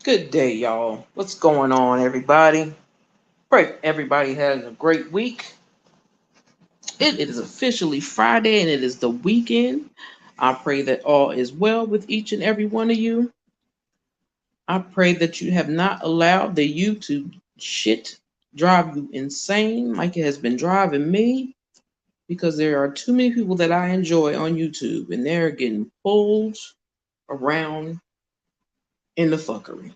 Good day, y'all. What's going on, everybody? Pray everybody has a great week. It is officially Friday and it is the weekend. I pray that all is well with each and every one of you. I pray that you have not allowed the YouTube shit drive you insane like it has been driving me, because there are too many people that I enjoy on YouTube and they're getting pulled around in the fuckery.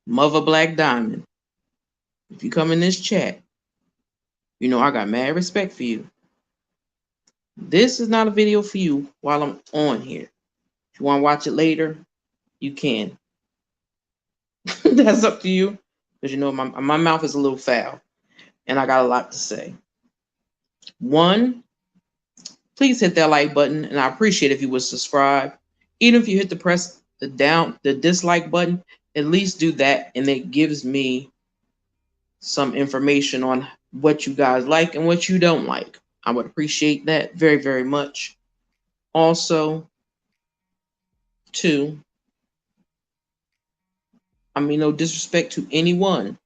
Mother Black Diamond, if you come in this chat, you know I got mad respect for you. This is not a video for you while I'm on here. If you want to watch it later, you can. That's up to you. Because you know my mouth is a little foul and I got a lot to say. One, please hit that like button, and I appreciate if you would subscribe. Even if you hit the dislike button, at least do that, and it gives me some information on what you guys like and what you don't like. I would appreciate that very, very much. Also, two, I mean, no disrespect to anyone.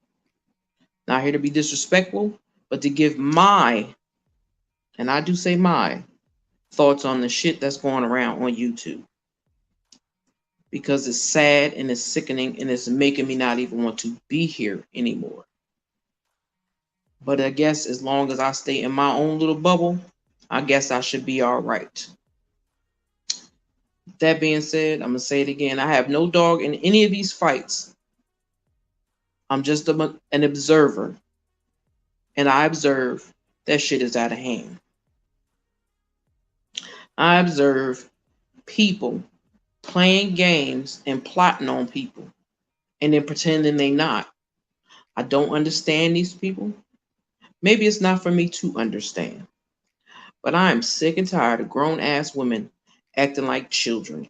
Not here to be disrespectful, but to give my, and I do say my, thoughts on the shit that's going around on YouTube. Because it's sad and it's sickening and it's making me not even want to be here anymore. But I guess as long as I stay in my own little bubble, I guess I should be all right. That being said, I'm going to say it again. I have no dog in any of these fights. I'm just an observer. And I observe that shit is out of hand. I observe people playing games and plotting on people and then pretending they not. I don't understand these people. Maybe it's not for me to understand. But I am sick and tired of grown-ass women acting like children.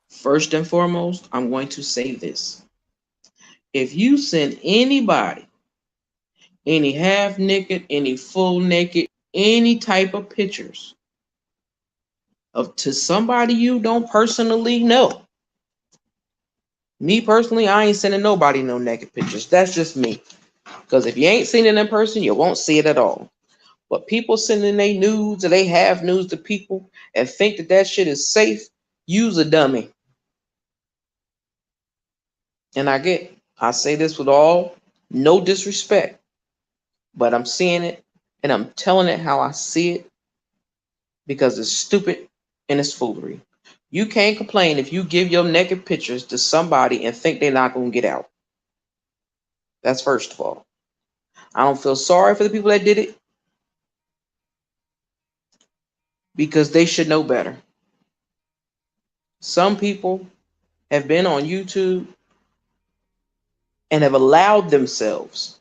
First and foremost, I'm going to say this. If you send anybody, any half naked, any full naked, any type of pictures to somebody you don't personally know. Me personally, I ain't sending nobody no naked pictures. That's just me. Because if you ain't seen it in person, you won't see it at all. But people sending they nudes or they have nudes to people and think that shit is safe, use a dummy. And I say this with no disrespect, but I'm seeing it and I'm telling it how I see it, because it's stupid and it's foolery. You can't complain if you give your naked pictures to somebody and think they're not going to get out. That's first of all. I don't feel sorry for the people that did it, because they should know better. Some people have been on YouTube and have allowed themselves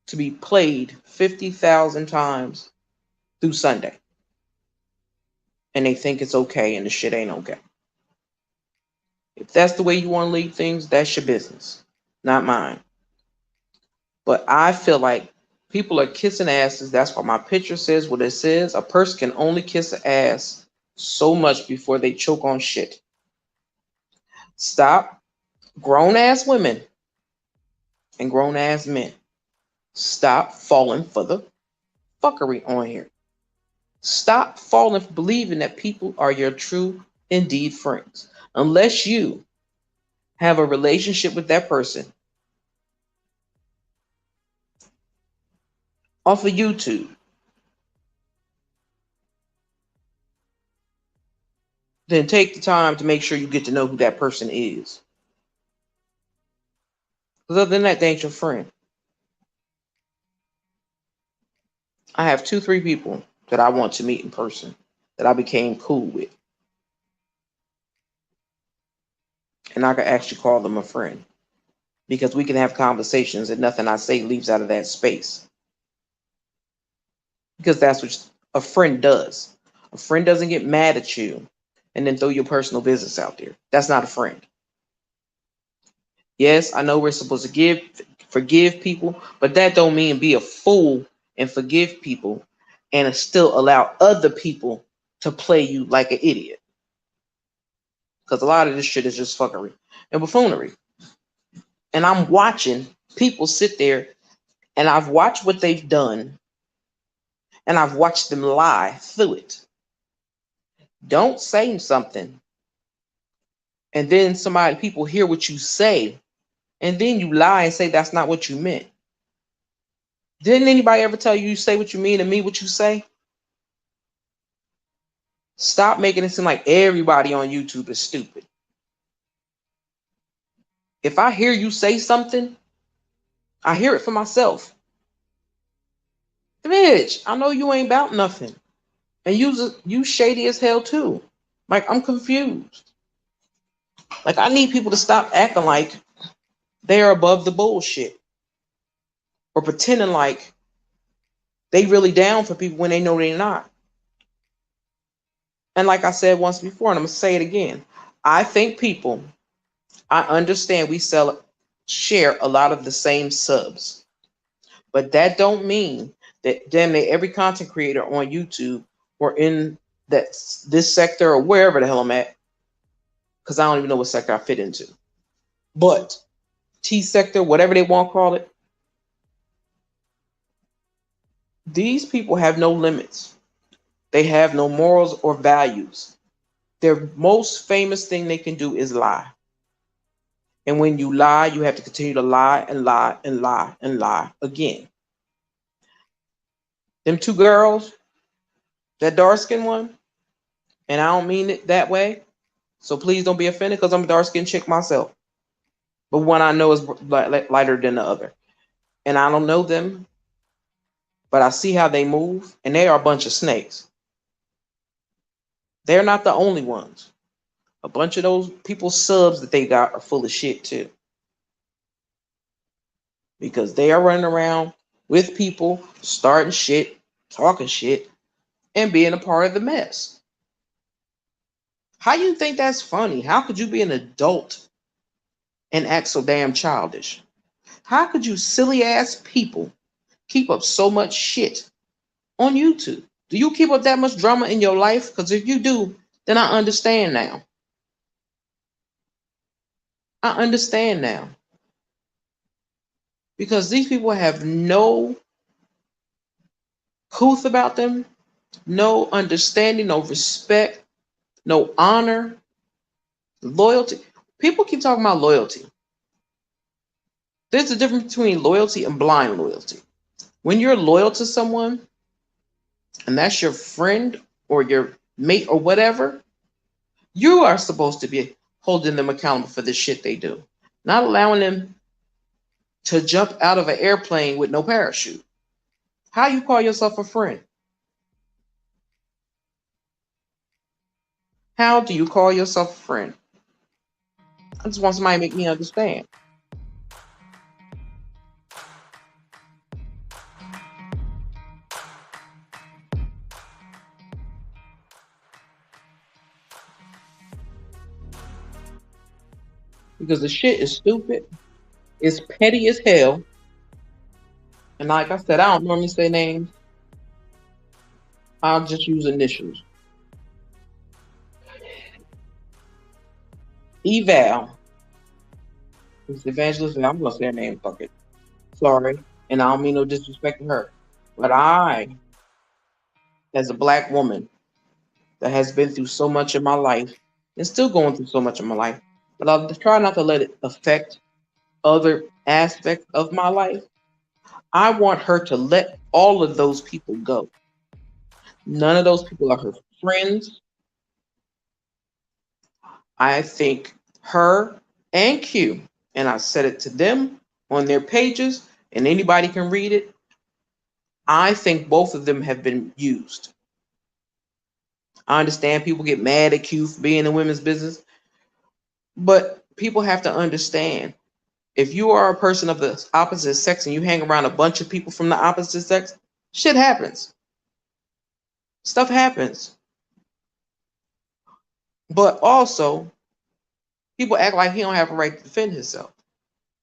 to be played 50,000 times through Sunday. And they think it's okay, and the shit ain't okay. If that's the way you want to lead things, that's your business, not mine. But I feel like people are kissing asses. That's why my picture says what it says. A person can only kiss an ass so much before they choke on shit. Stop. Grown-ass women and grown-ass men, stop falling for the fuckery on here. Stop falling for believing that people are your true, indeed friends. Unless you have a relationship with that person off of YouTube, then take the time to make sure you get to know who that person is. Because other than that, they ain't your friend. I have 2-3 people that I want to meet in person that I became cool with. And I could actually call them a friend, because we can have conversations and nothing I say leaves out of that space. Because that's what a friend does. A friend doesn't get mad at you and then throw your personal business out there. That's not a friend. Yes, I know we're supposed to forgive people, but that don't mean be a fool and forgive people and still allow other people to play you like an idiot. because a lot of this shit is just fuckery and buffoonery. And I'm watching people sit there, and I've watched what they've done, and I've watched them lie through it. Don't say something, and then people hear what you say, and then you lie and say that's not what you meant. Didn't anybody ever tell you say what you mean and mean what you say? Stop making it seem like everybody on YouTube is stupid. If I hear you say something, I hear it for myself. Bitch, I know you ain't about nothing. And you shady as hell too. Like, I'm confused. Like, I need people to stop acting like they're above the bullshit. Or pretending like they really down for people when they know they're not. And like I said once before, and I'm going to say it again. I understand we share a lot of the same subs. But that don't mean that damn near every content creator on YouTube or in this sector or wherever the hell I'm at, because I don't even know what sector I fit into. But T sector, whatever they want to call it, these people have no limits. They have no morals or values. Their most famous thing they can do is lie. And when you lie, you have to continue to lie and lie and lie and lie again. Them two girls, that dark-skinned one, and I don't mean it that way, so please don't be offended because I'm a dark-skinned chick myself. But one I know is lighter than the other. And I don't know them, but I see how they move, and they are a bunch of snakes. They're not the only ones. A bunch of those people's subs that they got are full of shit too. Because they are running around with people, starting shit, talking shit, and being a part of the mess. How you think that's funny? How could you be an adult and act so damn childish? How could you silly ass people keep up so much shit on YouTube? Do you keep up that much drama in your life? Because if you do, then I understand now. I understand now. Because these people have no couth about them, no understanding, no respect, no honor, loyalty. People keep talking about loyalty. There's a difference between loyalty and blind loyalty. When you're loyal to someone, and that's your friend or your mate or whatever, you are supposed to be holding them accountable for the shit they do. Not allowing them to jump out of an airplane with no parachute. How you call yourself a friend? How do you call yourself a friend? I just want somebody to make me understand. Because the shit is stupid. It's petty as hell. And like I said, I don't normally say names. I'll just use initials. Eval. It's Evangelist Val. I'm going to say her name. Fuck it. Sorry. And I don't mean no disrespect to her. But I, as a black woman that has been through so much in my life and still going through so much in my life, but I'll try not to let it affect other aspects of my life. I want her to let all of those people go. None of those people are her friends. I think her and Q, and I said it to them on their pages, and anybody can read it. I think both of them have been used. I understand people get mad at Q for being in women's business, but people have to understand, if you are a person of the opposite sex and you hang around a bunch of people from the opposite sex, shit happens. Stuff happens. But also, people act like he don't have a right to defend himself.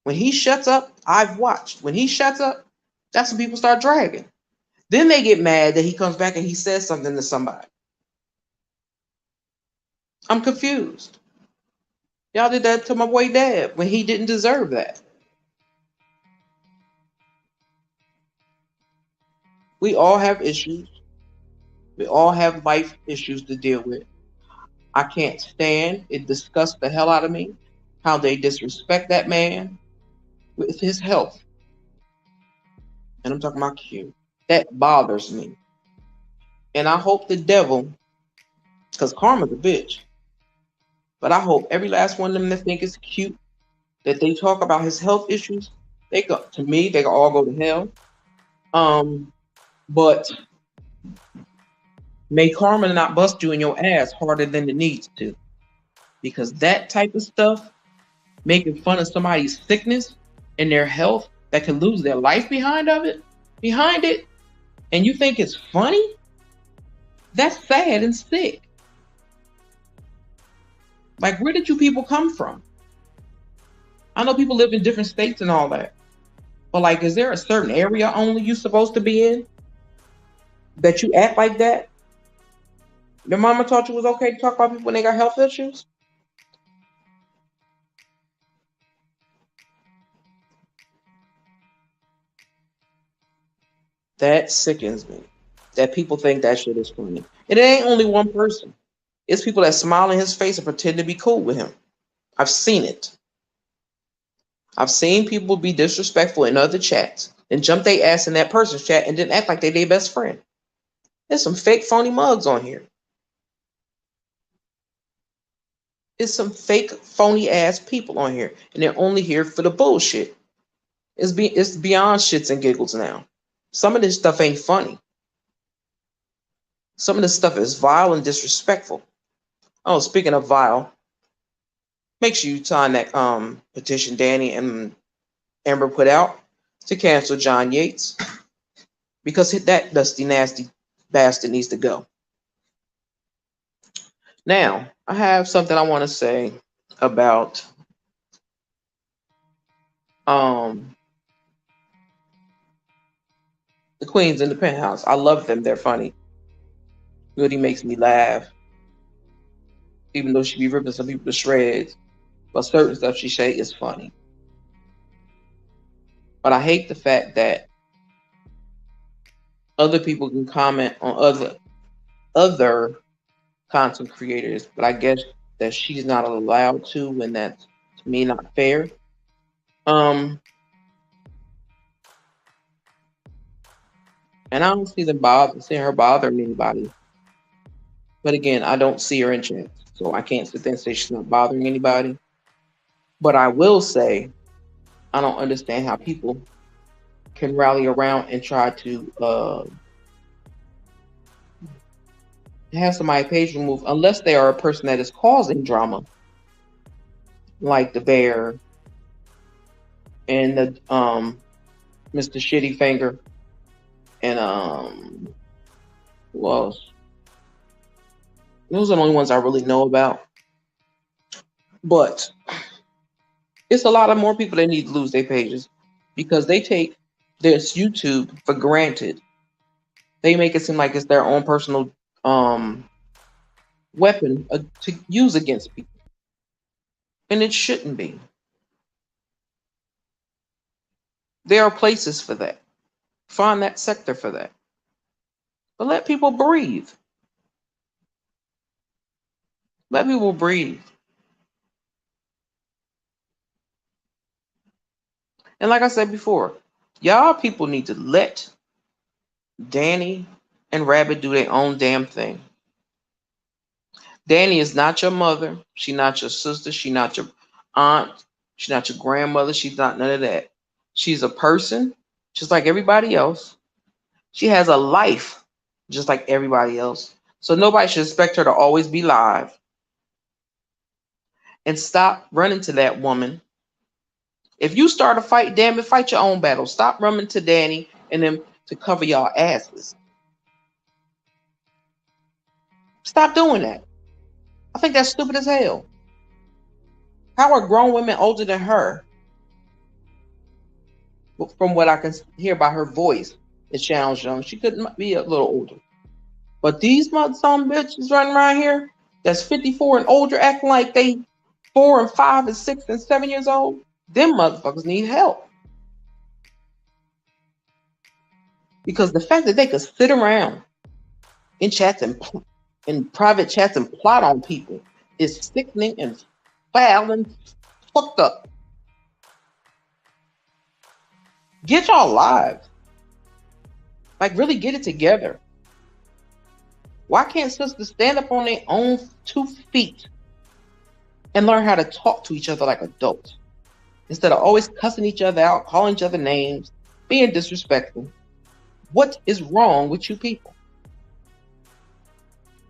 When he shuts up, I've watched. When he shuts up, that's when people start dragging. Then they get mad that he comes back and he says something to somebody. I'm confused. Y'all did that to my boy dad when he didn't deserve that. We all have issues. We all have life issues to deal with. I can't stand it. Disgusts the hell out of me how they disrespect that man with his health. And I'm talking about Q. That bothers me. And I hope the devil, because karma's a bitch, but I hope every last one of them that think it's cute that they talk about his health issues, they go to me, they can all go to hell. But may karma not bust you in your ass harder than it needs to. Because that type of stuff, making fun of somebody's sickness and their health that can lose their life behind it, and you think it's funny, that's sad and sick. Like, where did you people come from? I know people live in different states and all that, but like, is there a certain area only you supposed to be in that you act like that? Your mama taught you it was okay to talk about people when they got health issues? That sickens me. That people think that shit is funny. And it ain't only one person. It's people that smile in his face and pretend to be cool with him. I've seen it. I've seen people be disrespectful in other chats and jump their ass in that person's chat and then act like they their best friend. There's some fake phony mugs on here. It's some fake phony ass people on here, and they're only here for the bullshit. It's beyond shits and giggles now. Some of this stuff ain't funny. Some of this stuff is vile and disrespectful. Oh, speaking of vile, make sure you sign that petition Danny and Amber put out to cancel John Yates, because that dusty nasty bastard needs to go. Now, I have something I want to say about the queens in the penthouse. I love them. They're funny. Really makes me laugh. Even though she be ripping some people to shreds. But certain stuff she say is funny. But I hate the fact that other people can comment on other content creators, but I guess that she's not allowed to, and that's, to me, not fair. And I don't see her bothering anybody. But again, I don't see her in chat, so I can't sit there and say she's not bothering anybody. But I will say, I don't understand how people can rally around and try to have somebody page removed unless they are a person that is causing drama, like the Bear and the Mr. Shitty Finger and who else? Those are the only ones I really know about. But it's a lot of more people that need to lose their pages because they take this YouTube for granted. They make it seem like it's their own personal weapon to use against people. And it shouldn't be. There are places for that. Find that sector for that. But let people breathe. Let people breathe. And like I said before, y'all people need to let Danny and Rabbit do their own damn thing. Danny is not your mother. She's not your sister. She's not your aunt. She's not your grandmother. She's not none of that. She's a person just like everybody else. She has a life just like everybody else. So nobody should expect her to always be live. And stop running to that woman. If you start a fight, damn it, fight your own battle. Stop running to Danny and them to cover y'all asses. Stop doing that. I think that's stupid as hell. How are grown women older than her? From what I can hear by her voice, it sounds young. She could be a little older. But these some bitches running around here that's 54 and older acting like they 4 and 5 and 6 and 7 years old, them motherfuckers need help. Because the fact that they could sit around in chats and in private chats and plot on people is sickening and foul and fucked up. Get y'all lives. Like, really get it together. Why can't sisters stand up on their own 2 feet and learn how to talk to each other like adults instead of always cussing each other out, calling each other names, being disrespectful? What is wrong with you people?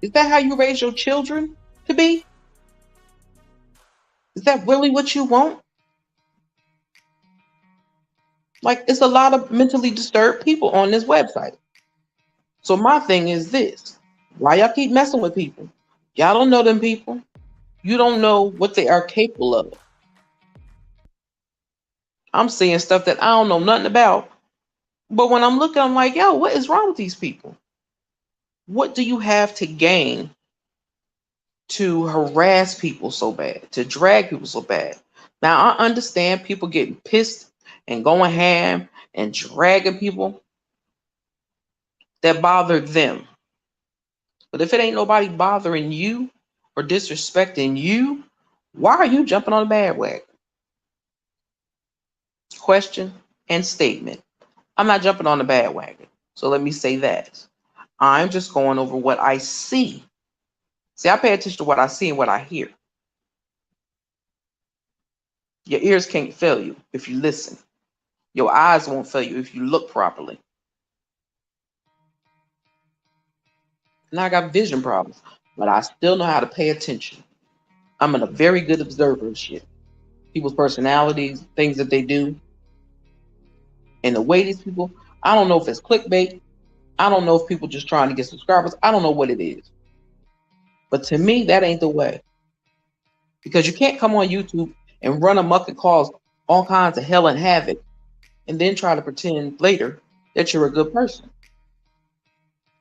Is that how you raise your children to be? Is that really what you want? Like, it's a lot of mentally disturbed people on this website. So my thing is this. Why y'all keep messing with people? Y'all don't know them people. You don't know what they are capable of. I'm seeing stuff that I don't know nothing about. But when I'm looking, I'm like, yo, what is wrong with these people? What do you have to gain to harass people so bad, to drag people so bad? Now, I understand people getting pissed and going ham and dragging people that bother them. But if it ain't nobody bothering you or disrespecting you, why are you jumping on the bandwagon? Question and statement. I'm not jumping on the bandwagon. So let me say that. I'm just going over what I see. See, I pay attention to what I see and what I hear. Your ears can't fail you if you listen. Your eyes won't fail you if you look properly. And I got vision problems, but I still know how to pay attention. I'm a very good observer of shit. People's personalities, things that they do. And the way these people, I don't know if it's clickbait. I don't know if people just trying to get subscribers. I don't know what it is. But to me, that ain't the way. Because you can't come on YouTube and run amok and cause all kinds of hell and havoc and then try to pretend later that you're a good person.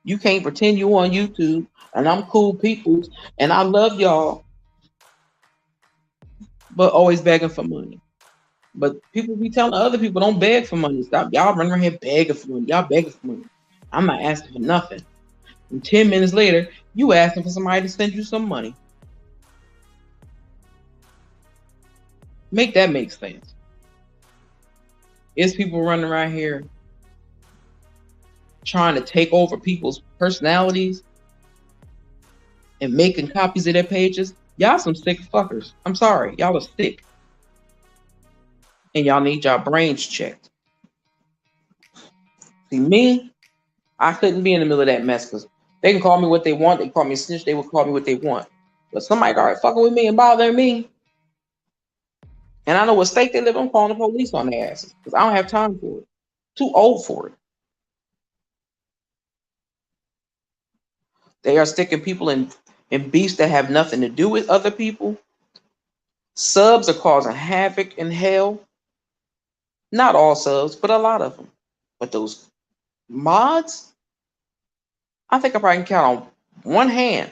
You can't pretend you on YouTube and I'm cool people and I love y'all, but always begging for money. But people be telling other people, don't beg for money. Stop. Y'all running around here begging for money. Y'all begging for money. I'm not asking for nothing. And 10 minutes later, you asking for somebody to send you some money. Make that make sense. It's people running around here trying to take over people's personalities and making copies of their pages. Y'all some sick fuckers. I'm sorry. Y'all are sick. And y'all need y'all brains checked. See, me, I couldn't be in the middle of that mess because they can call me what they want. They can call me a snitch. They will call me what they want. But somebody got fucking with me and bothering me. And I know what state they live in. I'm calling the police on their asses because I don't have time for it. Too old for it. They are sticking people in beefs that have nothing to do with other people. Subs are causing havoc in hell. Not all subs, but a lot of them. But those mods, I think I probably can count on one hand.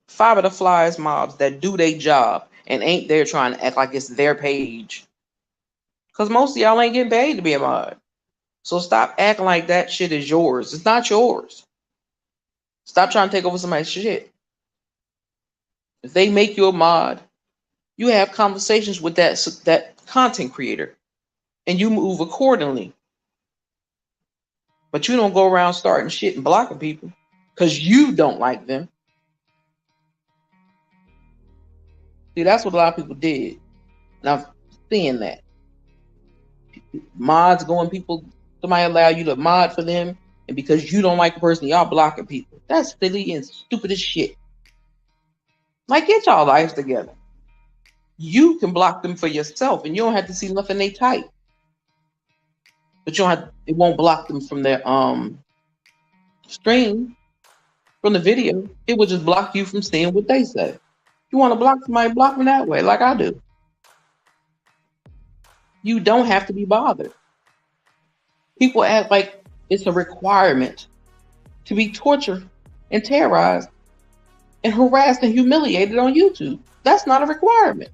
5 of the flyest mobs that do their job and ain't there trying to act like it's their page. Because most of y'all ain't getting paid to be a mod. So stop acting like that shit is yours. It's not yours. Stop trying to take over somebody's shit. If they make you a mod, you have conversations with that content creator and you move accordingly. But you don't go around starting shit and blocking people because you don't like them. See, that's what a lot of people did. And I'm seeing that. Mods going people, somebody allow you to mod for them, and because you don't like the person, y'all blocking people. That's silly and stupid as shit. Like, get y'all lives together. You can block them for yourself, and you don't have to see nothing they type. But you don't have, it won't block them from their stream, from the video. It will just block you from seeing what they say. You want to block somebody, block them that way, like I do. You don't have to be bothered. People act like it's a requirement to be tortured and terrorized and harassed and humiliated on YouTube. That's not a requirement.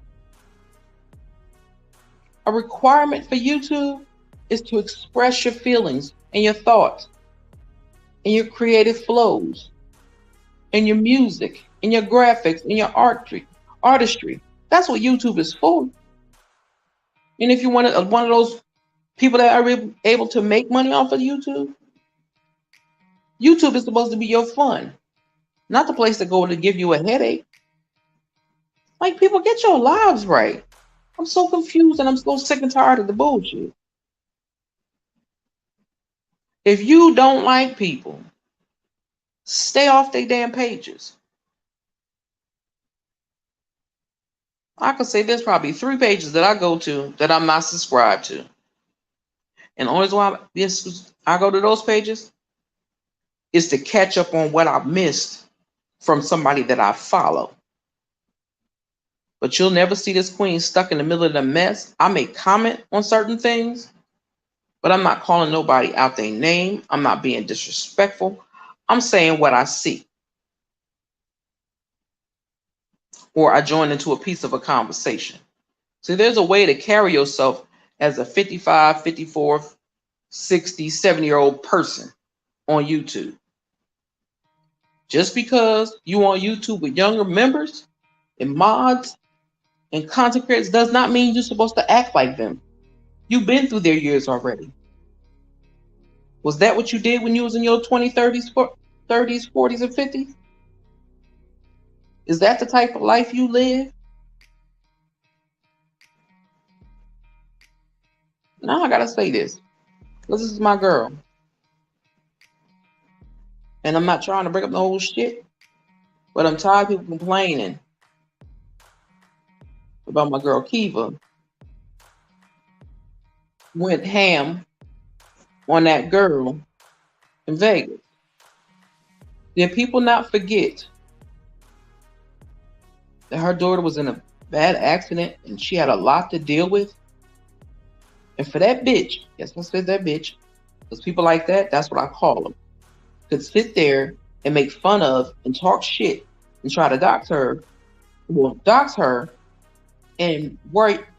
A requirement for YouTube is to express your feelings and your thoughts and your creative flows and your music and your graphics and your artistry. That's what YouTube is for. And if you want one of those people that are able to make money off of YouTube, YouTube is supposed to be your fun, not the place to go to give you a headache. Like, people, get your lives right. I'm so confused and I'm so sick and tired of the bullshit. If you don't like people, stay off their damn pages. I could say there's probably 3 pages that I go to that I'm not subscribed to. And the only reason why I go to those pages is to catch up on what I've missed from somebody that I follow. But you'll never see this queen stuck in the middle of the mess. I may comment on certain things, but I'm not calling nobody out their name. I'm not being disrespectful. I'm saying what I see. Or I join into a piece of a conversation. See, there's a way to carry yourself as a 55, 54, 60, 70-year-old person on YouTube. Just because you on YouTube with younger members and mods and content creators does not mean you're supposed to act like them. You've been through their years already. Was that what you did when you was in your 20s, 30s, 40s, and 50s? Is that the type of life you live? Now I gotta say this, because this is my girl. And I'm not trying to bring up the whole shit, but I'm tired of people complaining about my girl Kiva. Went ham on that girl in Vegas. Did people not forget that her daughter was in a bad accident and she had a lot to deal with? And for that bitch, yes, I said that bitch, because people like that, that's what I call them, could sit there and make fun of and talk shit and try to dox her and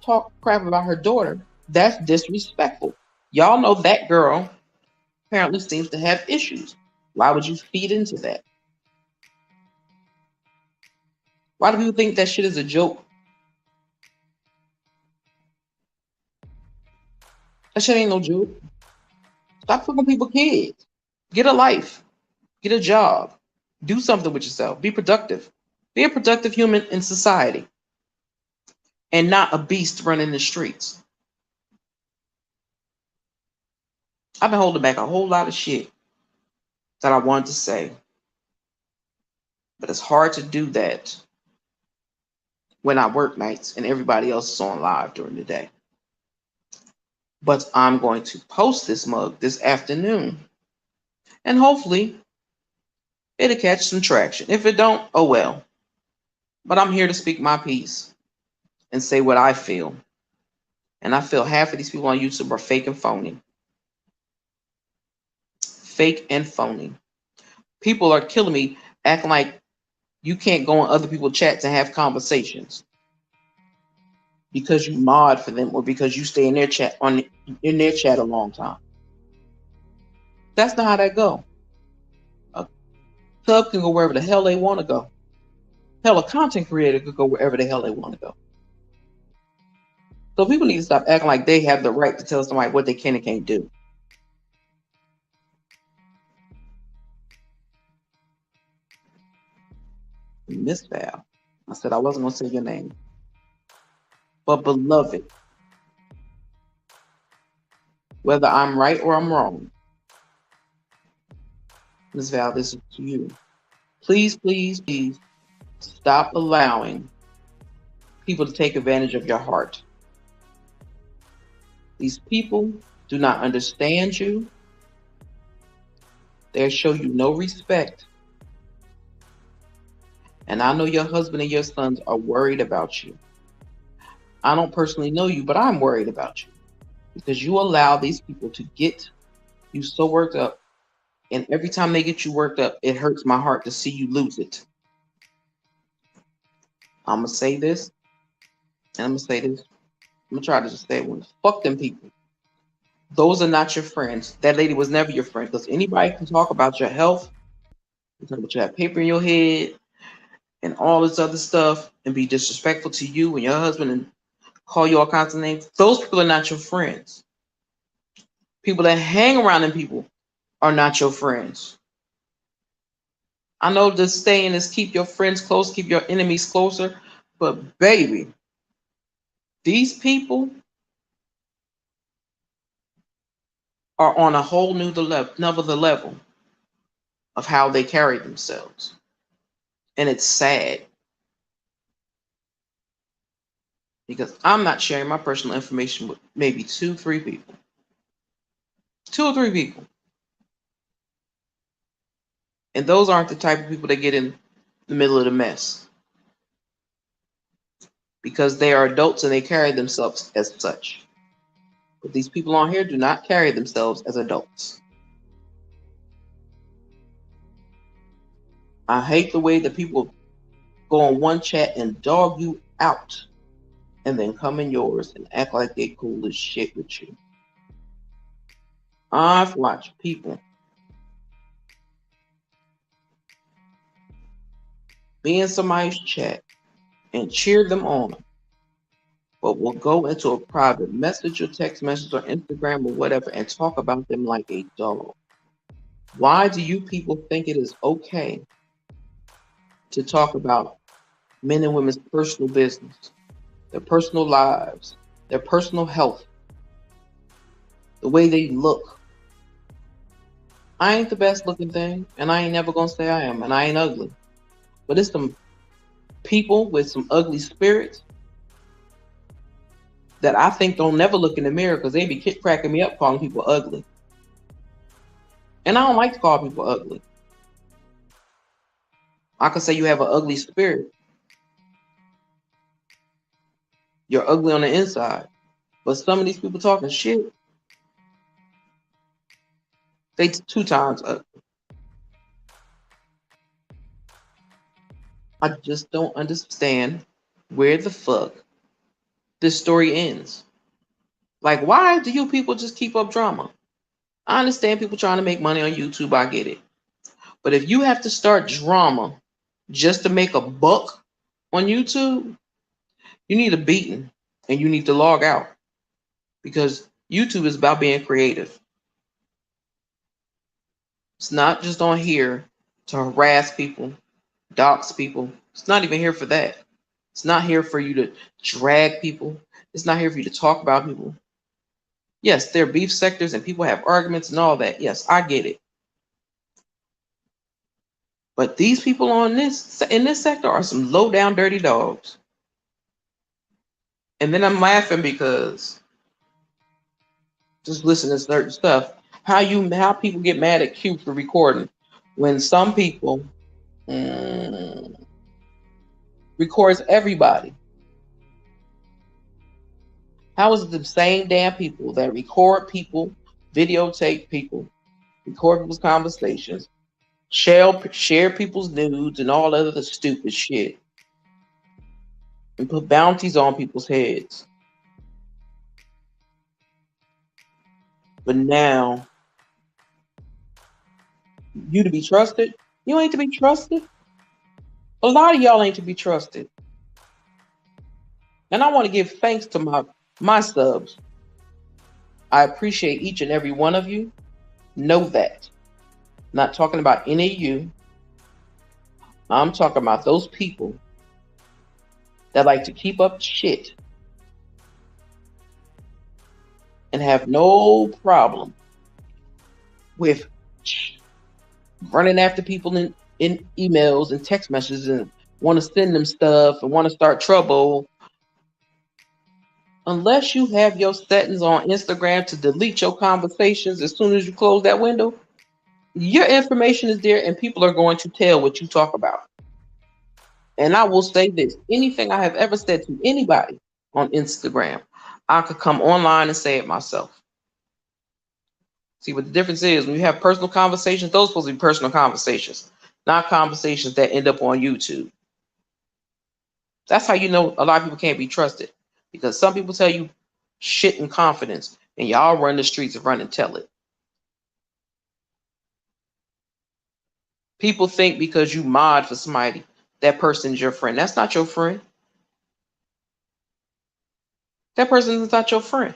talk crap about her daughter. That's disrespectful. Y'all know that girl apparently seems to have issues. Why would you feed into that? Why do people think that shit is a joke? That shit ain't no joke. Stop fucking people's kids. Get a life. Get a job. Do something with yourself. Be productive. Be a productive human in society. And not a beast running the streets. I've been holding back a whole lot of shit that I wanted to say. But it's hard to do that when I work nights and everybody else is on live during the day. But I'm going to post this mug this afternoon. And hopefully it'll catch some traction. If it don't, oh well. But I'm here to speak my piece and say what I feel. And I feel half of these people on YouTube are fake and phony. Fake and phony. People are killing me, acting like you can't go on other people's chats and have conversations because you mod for them or because you stay in their chat a long time. That's not how that go. A sub can go wherever the hell they want to go. Hell, a content creator could go wherever the hell they want to go. So people need to stop acting like they have the right to tell somebody what they can and can't do. Miss Val, I said I wasn't going to say your name. But beloved, whether I'm right or I'm wrong, Miss Val, this is to you. Please, please, please stop allowing people to take advantage of your heart. These people do not understand you. They'll show you no respect. And I know your husband and your sons are worried about you. I don't personally know you, but I'm worried about you because you allow these people to get you so worked up. And every time they get you worked up, it hurts my heart to see you lose it. I'm going to say this, and I'm going to say this. I'm going to try to just say one. Fuck them people. Those are not your friends. That lady was never your friend, because anybody can talk about your health, talk about you have paper in your head, and all this other stuff, and be disrespectful to you and your husband and call you all kinds of names. Those people are not your friends. People that hang around them people are not your friends. I know the saying is keep your friends close, keep your enemies closer, but baby, these people are on a whole new level of how they carry themselves. And it's sad. Because I'm not sharing my personal information with maybe 2-3 people. 2 or 3 people. And those aren't the type of people that get in the middle of the mess. Because they are adults and they carry themselves as such. But these people on here do not carry themselves as adults. I hate the way that people go on one chat and dog you out and then come in yours and act like they cool as shit with you. I've watched people be in somebody's chat and cheer them on, but will go into a private message or text message or Instagram or whatever and talk about them like a dog. Why do you people think it is okay to talk about men and women's personal business, their personal lives, their personal health, the way they look? I ain't the best looking thing, and I ain't never gonna say I am, and I ain't ugly. But it's some people with some ugly spirits that I think don't never look in the mirror because they be cracking me up calling people ugly. And I don't like to call people ugly. I could say you have an ugly spirit. You're ugly on the inside. But some of these people talking shit, they 2 times ugly. I just don't understand where the fuck this story ends. Like, why do you people just keep up drama? I understand people trying to make money on YouTube. I get it. But if you have to start drama just to make a buck on YouTube, you need a beating and you need to log out, because YouTube is about being creative. It's not just on here to harass people, dox people. It's not even here for that. It's not here for you to drag people. It's not here for you to talk about people. Yes, there are beef sectors and people have arguments and all that. Yes, I get it. But these people in this sector are some low down dirty dogs. And then I'm laughing because just listening to certain stuff, how people get mad at Q for recording when some people records everybody. How is it the same damn people that record people, videotape people, record people's conversations, share people's nudes and all other stupid shit, and put bounties on people's heads? But now, you to be trusted? You ain't to be trusted. A lot of y'all ain't to be trusted. And I want to give thanks to my subs. I appreciate each and every one of you. Know that. Not talking about any of you. I'm talking about those people that like to keep up shit and have no problem with running after people in emails and text messages and want to send them stuff and want to start trouble. Unless you have your settings on Instagram to delete your conversations as soon as you close that window, your information is there and people are going to tell what you talk about. And I will say this, anything I have ever said to anybody on Instagram, I could come online and say it myself. See, what the difference is, when you have personal conversations, those are supposed to be personal conversations, not conversations that end up on YouTube. That's how you know a lot of people can't be trusted. Because some people tell you shit in confidence, and y'all run the streets and run and tell it. People think because you mod for somebody, that person's your friend. That's not your friend. That person is not your friend.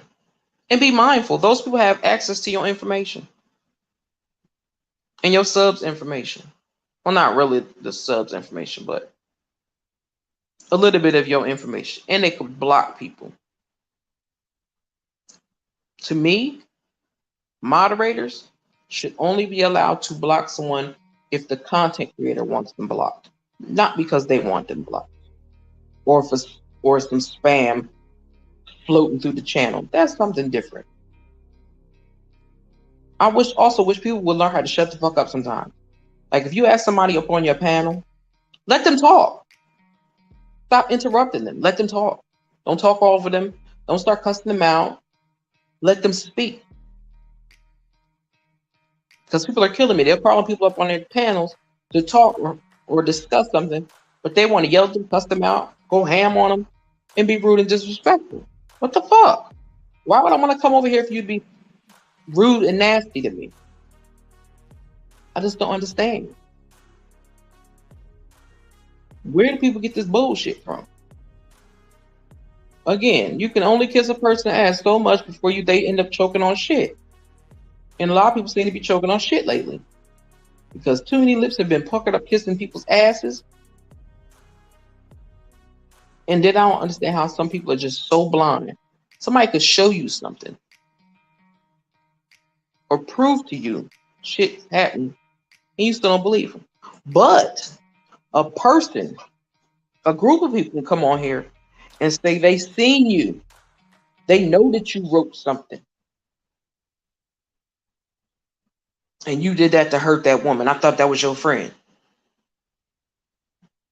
And be mindful, those people have access to your information and your subs information. Well, not really the subs information, but a little bit of your information. And they could block people. To me, moderators should only be allowed to block someone if the content creator wants them blocked, not because they want them blocked, or some spam floating through the channel. That's something different. I also wish people would learn how to shut the fuck up sometimes. Like if you ask somebody up on your panel, let them talk. Stop interrupting them. Let them talk. Don't talk over them. Don't start cussing them out. Let them speak. Because people are killing me. They're calling people up on their panels to talk or discuss something, but they want to yell at them, cuss them out, go ham on them, and be rude and disrespectful. What the fuck? Why would I want to come over here for you to be rude and nasty to me? I just don't understand. Where do people get this bullshit from? Again, you can only kiss a person's ass so much before they end up choking on shit. And a lot of people seem to be choking on shit lately. Because too many lips have been puckered up kissing people's asses. And then I don't understand how some people are just so blind. Somebody could show you something or prove to you shit happened and you still don't believe them. But a group of people can come on here and say they seen you. They know that you wrote something. And you did that to hurt that woman. I thought that was your friend.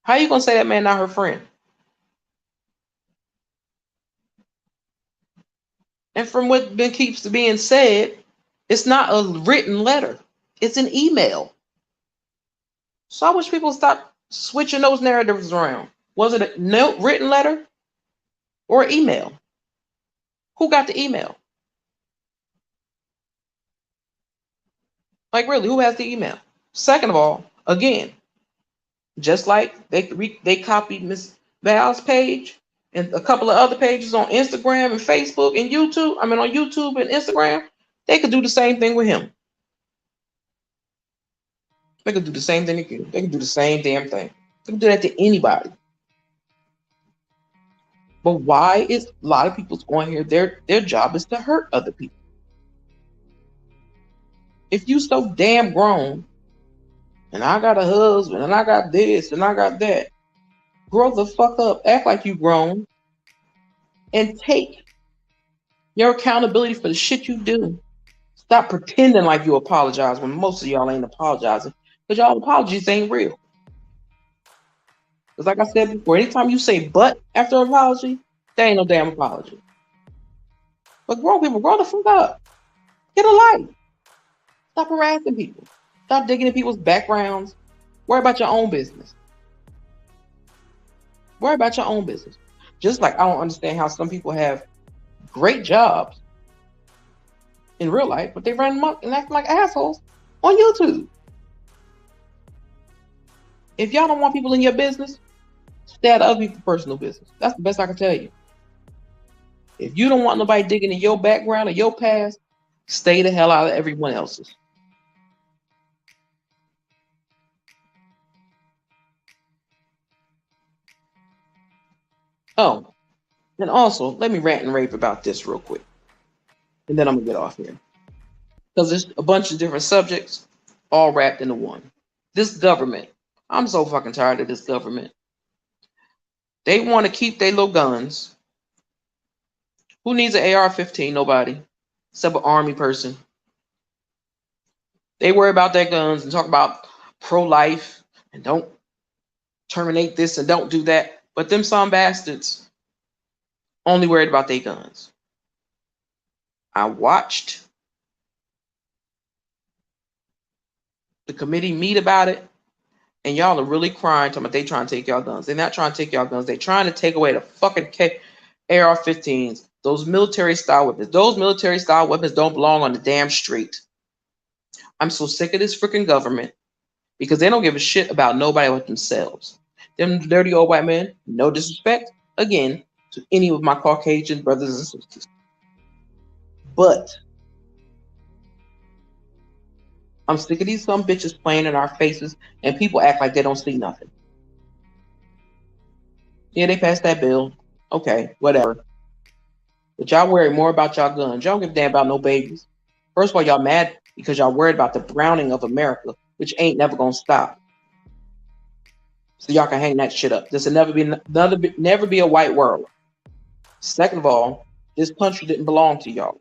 How you gonna say that man not her friend? And from what keeps being said, it's not a written letter. It's an email. So I wish people stop switching those narratives around. Was it a written letter or email? Who got the email? Like really, who has the email? Second of all, again, just like they copied Miss Val's page and a couple of other pages on Instagram and Facebook and YouTube. I mean on YouTube and Instagram, they could do the same thing with him. They could do the same thing to you. They can do the same damn thing. They can do that to anybody. But why is a lot of people going here? Their job is to hurt other people. If you so damn grown, and I got a husband, and I got this, and I got that, grow the fuck up. Act like you grown, and take your accountability for the shit you do. Stop pretending like you apologize when most of y'all ain't apologizing, because y'all apologies ain't real. Because like I said before, anytime you say but after an apology, there ain't no damn apology. But grown people, grow the fuck up. Get a life. Stop harassing people. Stop digging in people's backgrounds. Worry about your own business. Worry about your own business. Just like I don't understand how some people have great jobs in real life, but they run amok and act like assholes on YouTube. If y'all don't want people in your business, stay out of other people's personal business. That's the best I can tell you. If you don't want nobody digging in your background or your past, stay the hell out of everyone else's. Oh, and also, let me rant and rave about this real quick. And then I'm going to get off here. Because there's a bunch of different subjects all wrapped into one. This government. I'm so fucking tired of this government. They want to keep their little guns. Who needs an AR-15? Nobody. Except an army person. They worry about their guns and talk about pro-life and don't terminate this and don't do that. But them some bastards only worried about their guns. I watched the committee meet about it, And y'all are really crying talking about they trying to take y'all guns. They're not trying to take y'all guns. They're trying to take away the fucking AR-15s, those military-style weapons. Those military-style weapons don't belong on the damn street. I'm so sick of this freaking government because they don't give a shit about nobody but themselves. Them dirty old white men, no disrespect, again, to any of my Caucasian brothers and sisters. But I'm sick of these some bitches playing in our faces and people act like they don't see nothing. Yeah, they passed that bill. Okay, whatever. But y'all worry more about y'all guns. Y'all don't give a damn about no babies. First of all, y'all mad because y'all worried about the browning of America, which ain't never gonna stop. So y'all can hang that shit up. This will never be a white world. Second of all, this country didn't belong to y'all.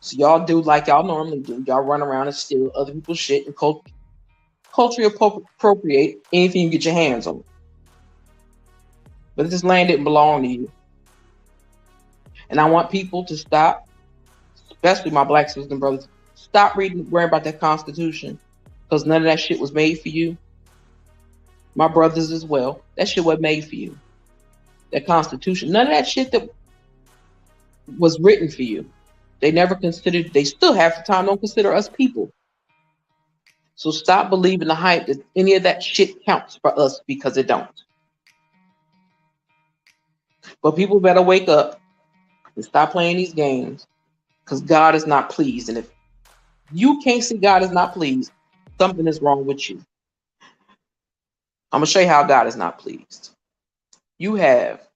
So y'all do like y'all normally do. Y'all run around and steal other people's shit and culturally appropriate anything you get your hands on. But this land didn't belong to you. And I want people to stop, especially my black sisters and brothers, stop worrying about that Constitution. Because none of that shit was made for you. My brothers as well. That shit wasn't made for you. That Constitution. None of that shit that was written for you. They never considered, they still half the time don't consider us people. So stop believing the hype that any of that shit counts for us, because it don't. But people better wake up and stop playing these games, because God is not pleased. And if you can't see God is not pleased, something is wrong with you. I'm going to show you how God is not pleased. You have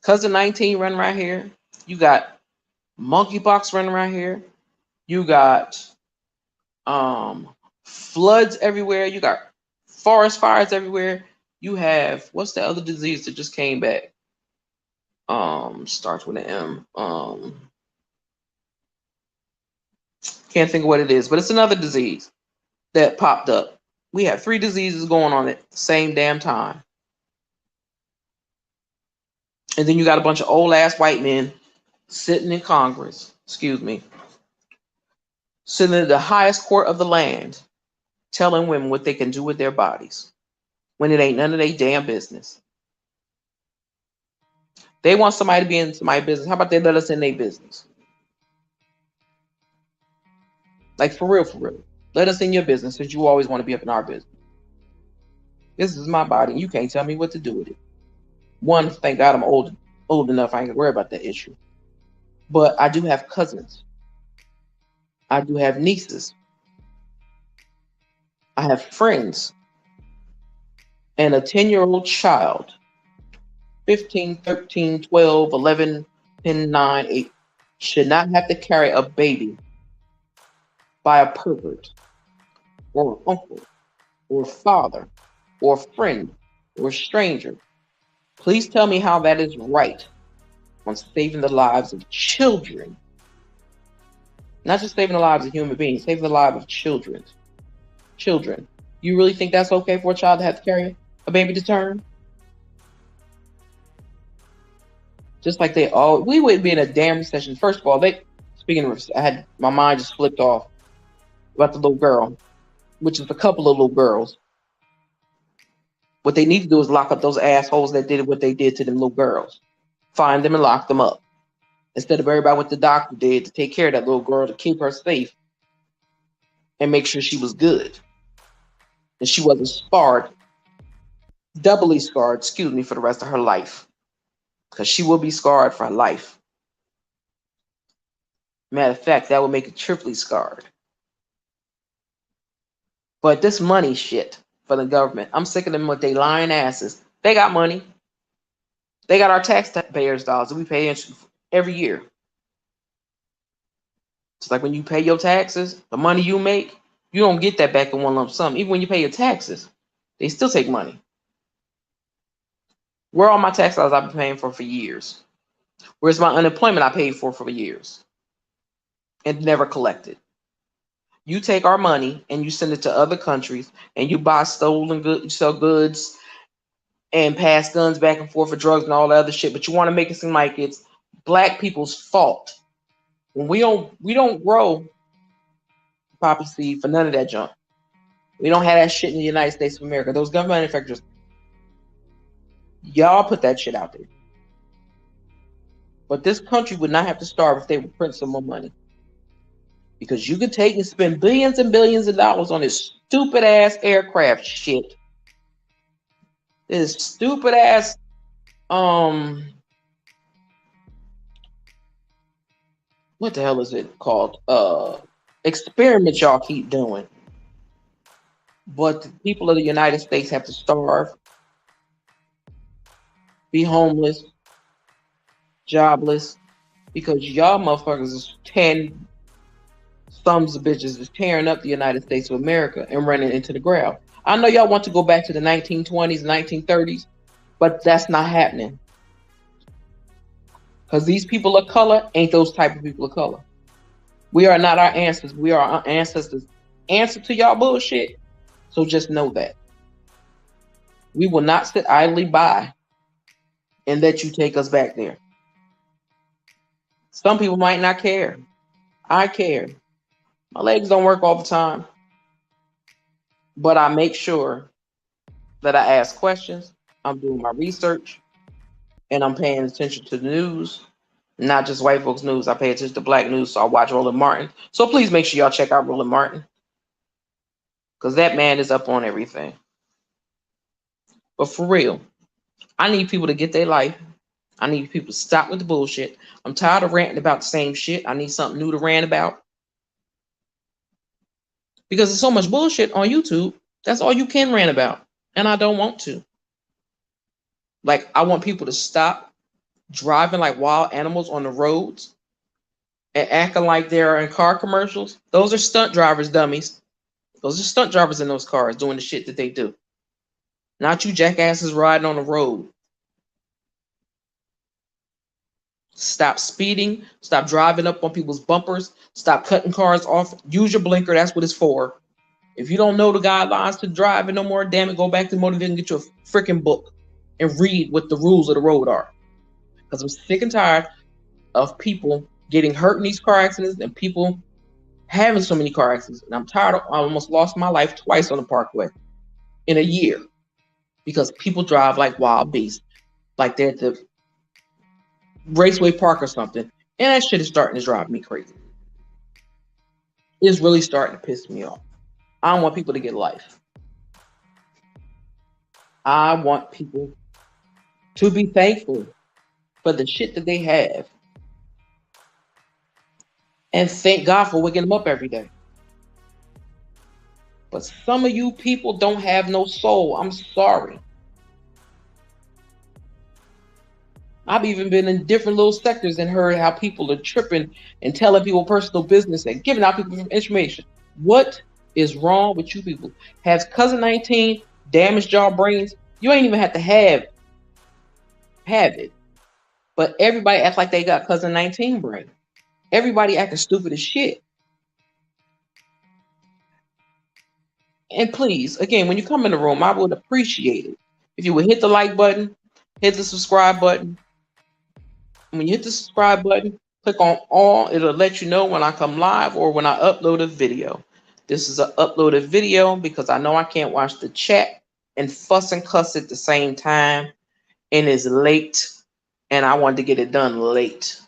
Cousin 19 running right here. You got monkeypox running right here. You got floods everywhere. You got forest fires everywhere. You have, what's the other disease that just came back? Starts with an M. Can't think of what it is, but it's another disease that popped up. We have 3 diseases going on at the same damn time. And then you got a bunch of old ass white men sitting in Congress, sitting in the highest court of the land, telling women what they can do with their bodies when it ain't none of their damn business. They want somebody to be in somebody's business. How about they let us in their business? Like, for real, for real. Let us in your business, since you always want to be up in our business. This is my body. You can't tell me what to do with it. One, thank God I'm old enough. I ain't gonna worry about that issue. But I do have cousins. I do have nieces. I have friends. And a 10-year-old child, 15, 13, 12, 11, 10, 9, 8, should not have to carry a baby by a pervert or an uncle or father or friend or stranger. Please tell me how that is right on saving the lives of children. Not just saving the lives of human beings, saving the lives of children. Children. You really think that's okay for a child to have to carry a baby to term? Just like we wouldn't be in a damn recession. First of all, my mind just flipped off about the little girl, which is a couple of little girls. What they need to do is lock up those assholes that did what they did to them little girls. Find them and lock them up. Instead of everybody what the doctor did to take care of that little girl, to keep her safe and make sure she was good. And she wasn't doubly scarred, for the rest of her life. Because she will be scarred for life. Matter of fact, that would make it triply scarred. But this money shit for the government, I'm sick of them with their lying asses. They got money. They got our taxpayers' dollars that we pay every year. It's like when you pay your taxes, the money you make, you don't get that back in one lump sum. Even when you pay your taxes, they still take money. Where are all my tax dollars I've been paying for years? Where's my unemployment I paid for years and never collected? You take our money and you send it to other countries and you buy stolen goods, you sell goods and pass guns back and forth for drugs and all that other shit, but you want to make it seem like it's black people's fault. When we don't grow poppy seed for none of that junk. We don't have that shit in the United States of America. Those gun manufacturers, y'all put that shit out there. But this country would not have to starve if they would print some more money. Because you could take and spend billions and billions of dollars on this stupid ass aircraft shit. This stupid ass what the hell is it called? Experiment y'all keep doing. But the people of the United States have to starve, be homeless, jobless, because y'all motherfuckers is sons of bitches is tearing up the United States of America and running into the ground. I know y'all want to go back to the 1920s, 1930s, but that's not happening. Because these people of color ain't those type of people of color. We are not our ancestors. We are our ancestors' answer to y'all bullshit. So just know that. We will not sit idly by and let you take us back there. Some people might not care. I care. My legs don't work all the time. But I make sure that I ask questions. I'm doing my research. And I'm paying attention to the news. Not just white folks' news. I pay attention to black news. So I watch Roland Martin. So please make sure y'all check out Roland Martin. Because that man is up on everything. But for real, I need people to get their life. I need people to stop with the bullshit. I'm tired of ranting about the same shit. I need something new to rant about. Because there's so much bullshit on YouTube. That's all you can rant about. And I don't want to. Like, I want people to stop driving like wild animals on the roads and acting like they're in car commercials. Those are stunt drivers, dummies. Those are stunt drivers in those cars doing the shit that they do. Not you jackasses riding on the road. Stop speeding. Stop driving up on people's bumpers. Stop cutting cars off. Use your blinker. That's what it's for. If you don't know the guidelines to driving no more, damn it, go back to the motor vehicle and get you a freaking book and read what the rules of the road are. Because I'm sick and tired of people getting hurt in these car accidents and people having so many car accidents. And I'm tired of, I almost lost my life twice on the parkway in a year because people drive like wild beasts, like they're at the Raceway Park or something. And that shit is starting to drive me crazy. It's really starting to piss me off. I don't want people to get life. I want people to be thankful for the shit that they have. And thank God for waking them up every day. But some of you people don't have no soul. I'm sorry. I've even been in different little sectors and heard how people are tripping and telling people personal business and giving out people information. What is wrong with you people? Has cousin 19 damaged y'all brains? You ain't even have to have it. But everybody acts like they got cousin 19 brain. Everybody acting stupid as shit. And please, again, when you come in the room, I would appreciate it if you would hit the like button, hit the subscribe button. And when you hit the subscribe button, click on all. It'll let you know when I come live or when I upload a video. This is an uploaded video because I know I can't watch the chat and fuss and cuss at the same time. And it's late. And I wanted to get it done late.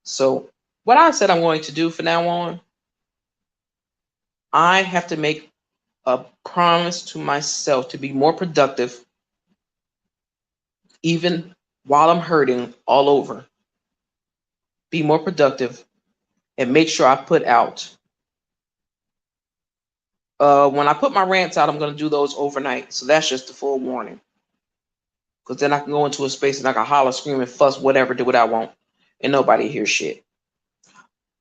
So what I said I'm going to do from now on, I have to make a promise to myself to be more productive, even while I'm hurting all over. Be more productive and make sure I put out. When I put my rants out, I'm going to do those overnight. So that's just a full warning. Because then I can go into a space and I can holler, scream, and fuss, whatever, do what I want. And nobody hears shit.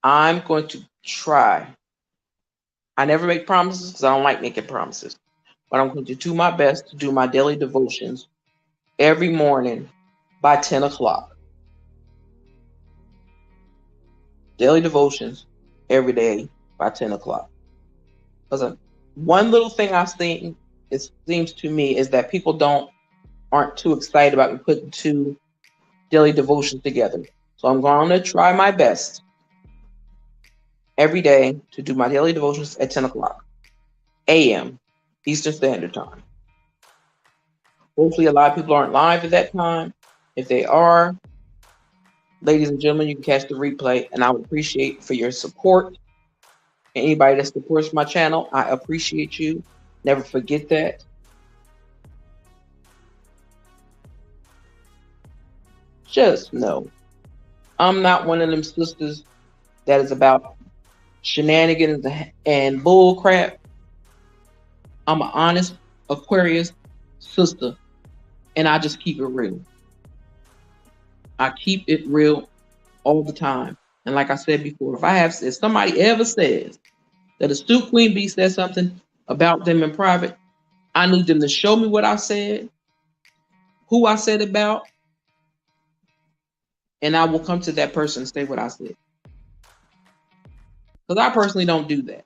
I'm going to try. I never make promises because I don't like making promises. But I'm going to do my best to do my daily devotions every morning by 10 o'clock. Daily devotions every day by 10 o'clock. Because one little thing I've seen, it seems to me, is that people aren't too excited about me putting two daily devotions together. So I'm going to try my best every day to do my daily devotions at 10 o'clock a.m. Eastern Standard Time. Hopefully, a lot of people aren't live at that time. If they are, ladies and gentlemen, you can catch the replay, and I would appreciate for your support. Anybody that supports my channel, I appreciate you. Never forget that. Just know, I'm not one of them sisters that is about shenanigans and bull crap. I'm an honest Aquarius sister, and I just keep it real. I keep it real all the time. And like I said before, if somebody ever says that Astute Queen Bee said something about them in private, I need them to show me what I said, who I said about, and I will come to that person and say what I said. Because I personally don't do that.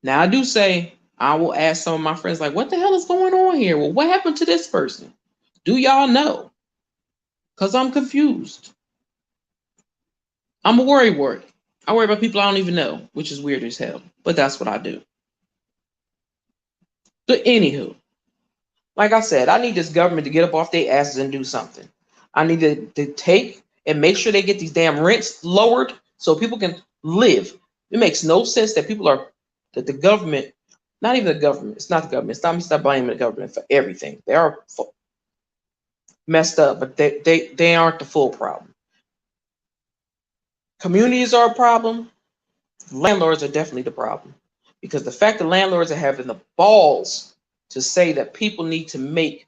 Now, I do say, I will ask some of my friends, like, what the hell is going on here? Well, what happened to this person? Do y'all know? Because I'm confused. I'm a worry wart. I worry about people I don't even know, which is weird as hell. But that's what I do. But anywho, like I said, I need this government to get up off their asses and do something. I need to take and make sure they get these damn rents lowered so people can live. It makes no sense that that the government, not even the government, it's not the government. It's not me stop blaming the government for everything. They are messed up, but they aren't the full problem. Communities are a problem. Landlords are definitely the problem. Because the fact that landlords are having the balls to say that people need to make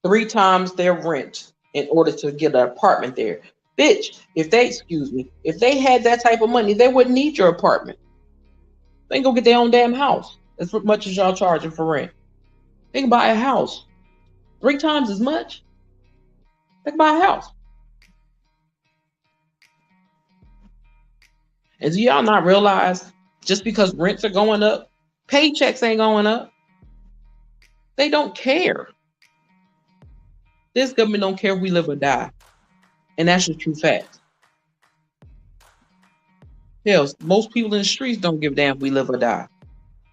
3 times their rent in order to get an apartment there. Bitch, if they had that type of money, they wouldn't need your apartment. They can go get their own damn house. As much as y'all charging for rent. They can buy a house. 3 times as much. They can buy a house. And do y'all not realize just because rents are going up, paychecks ain't going up? They don't care. This government don't care if we live or die. And that's the true fact. Hell, most people in the streets don't give a damn if we live or die.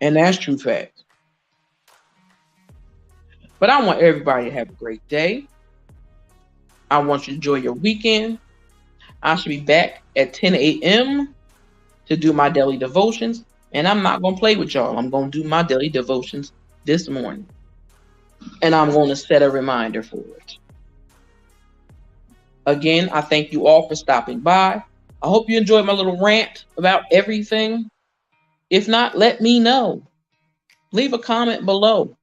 And that's true fact. But I want everybody to have a great day. I want you to enjoy your weekend. I should be back at 10 a.m. to do my daily devotions. And I'm not going to play with y'all. I'm going to do my daily devotions this morning. And I'm going to set a reminder for it. Again, I thank you all for stopping by. I hope you enjoyed my little rant about everything. If not, let me know. Leave a comment below.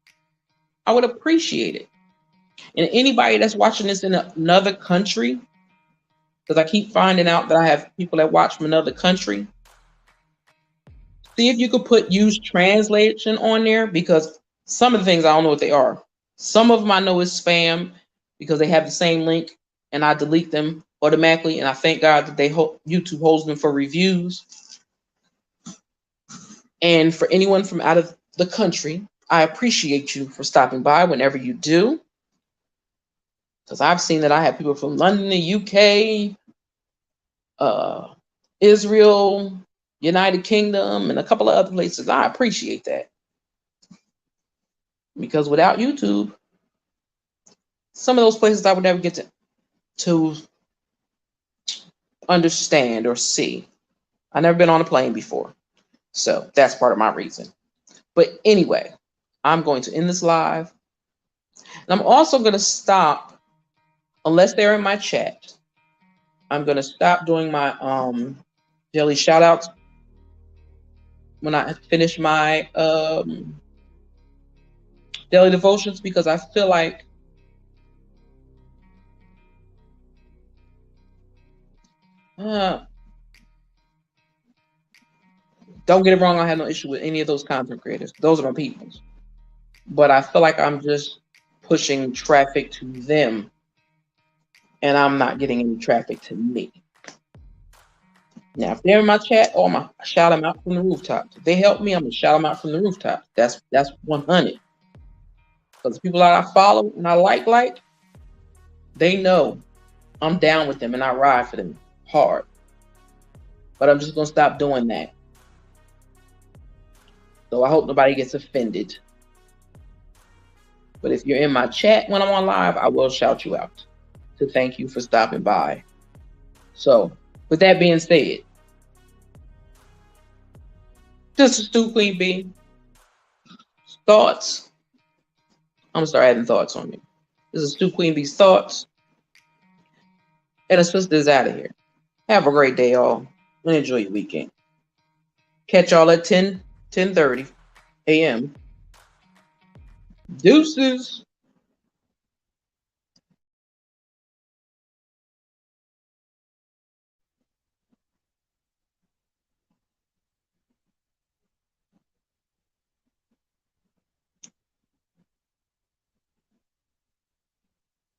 I would appreciate it. And anybody that's watching this in another country, because I keep finding out that I have people that watch from another country, see if you could use translation on there, because some of the things I don't know what they are. Some of them I know is spam because they have the same link and I delete them automatically. And I thank God that YouTube holds them for reviews. And for anyone from out of the country, I appreciate you for stopping by whenever you do. Because I've seen that I have people from London, the UK, Israel, United Kingdom, and a couple of other places. I appreciate that. Because without YouTube, some of those places I would never get to understand or see. I've never been on a plane before. So that's part of my reason. But anyway, I'm going to end this live. And I'm also going to stop, unless they're in my chat, I'm going to stop doing my daily shout outs when I finish my daily devotions, because I feel like don't get it wrong, I have no issue with any of those content creators. Those are my peoples. But I feel like I'm just pushing traffic to them, and I'm not getting any traffic to me. Now, if they're in my chat, I'm gonna shout them out from the rooftops. If they help me, I'm gonna shout them out from the rooftops. That's 100. Because the people that I follow and I like, they know I'm down with them and I ride for them hard. But I'm just gonna stop doing that. So I hope nobody gets offended. But if you're in my chat when I'm on live, I will shout you out to thank you for stopping by. So, with that being said, this is Stu Queen B. Thoughts. I'm gonna start adding thoughts on you. This is Stu Queen B's thoughts. And the sister's out of here. Have a great day, y'all. And enjoy your weekend. Catch y'all at 10:30 a.m. Deuces.